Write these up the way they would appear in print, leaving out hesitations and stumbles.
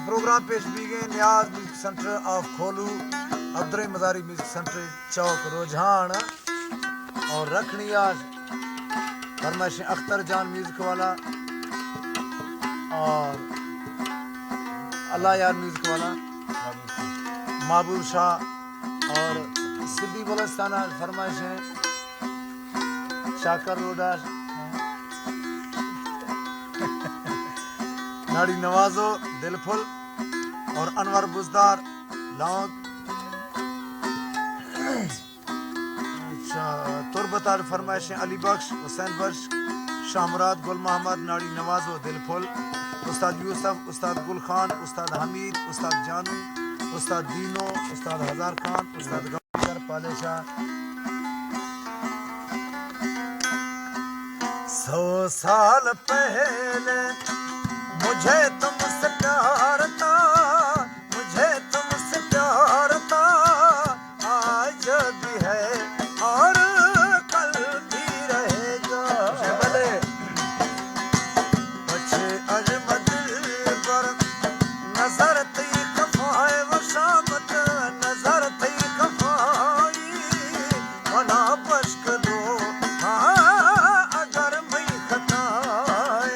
Programme पेश भी गए न्याज म्यूजिक सेंटर ऑफ खोलू, अब्दुल मजारी म्यूजिक सेंटर चौक रुझान और रखनी आज फरमाइश अख्तर जान म्यूजिक वाला और अल्लाह यार म्यूजिक वाला महबूब शाह और सिद्दी बलस्ताना फरमाइश है शाकर रोडा नाड़ी नवाजो दिलफुल और अनवर बुजदार लौंग तुरबतार फरमाइश अली बख्श हुसैन बख्श शाह मुराद गुल मोहम्मद नाड़ी नवाजो दिलफुल उस्ताद यूसुफ उस्ताद गुल खान उस्ताद हमीद उस्ताद जानू उस्ताद दीनो उस्ताद हजार खान उस्ताद गंगर पालेशाह 100 साल पहले मुझे तुमसे प्यार था, मुझे तुमसे प्यार था, आज भी है और कल भी रहेगा। बच्चे अजमत पर नजर थी खफाए वो शामत नजर थी खफाई मना बश्क दो अगर मैं खताए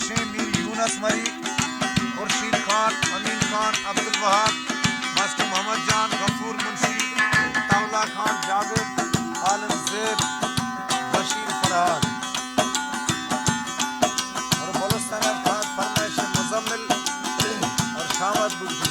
फरमाइशें मीर यूनस मरी, खुर्शीद खान, अमीन खान, अब्दुल वहाब, मास्टर मोहम्मद जान, गफूर मुंशी, तावला खान, जावेद, आलम ज़ेब, बशीर फरहाद और बलुस्तान खास फरमाइशें मुजम्मिल और शामत बुल्जी।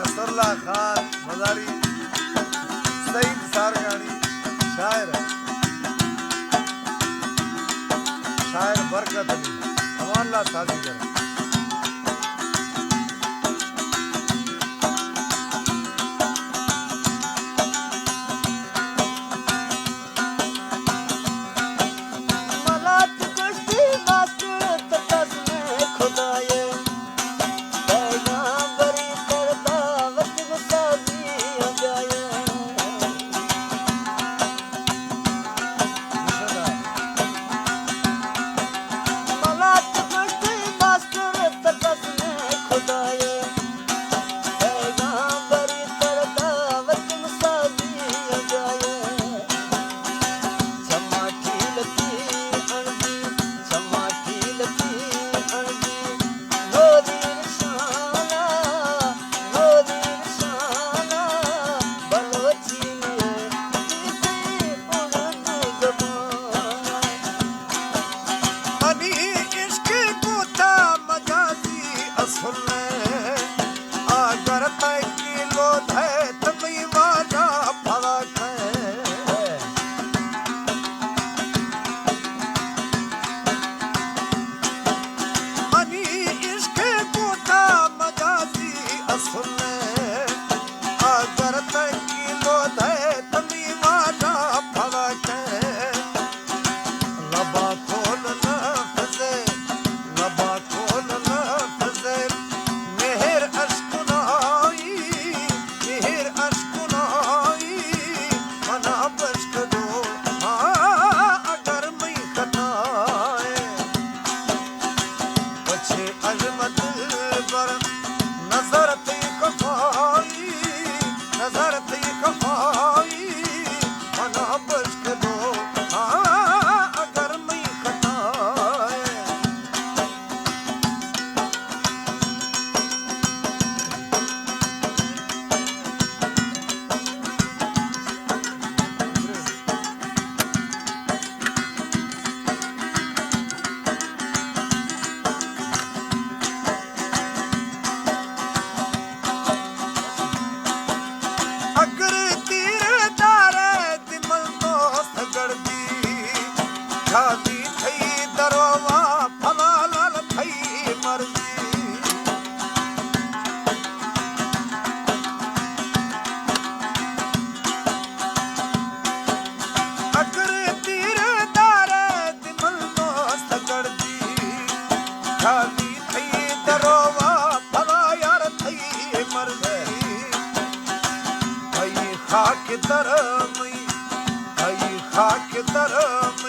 नसरुल्लाह खान मजारी, सईद सारगानी, शायर बरकत अली, अमानल्लाह साजीगर। खाक तरमी, आई खाक तरमी।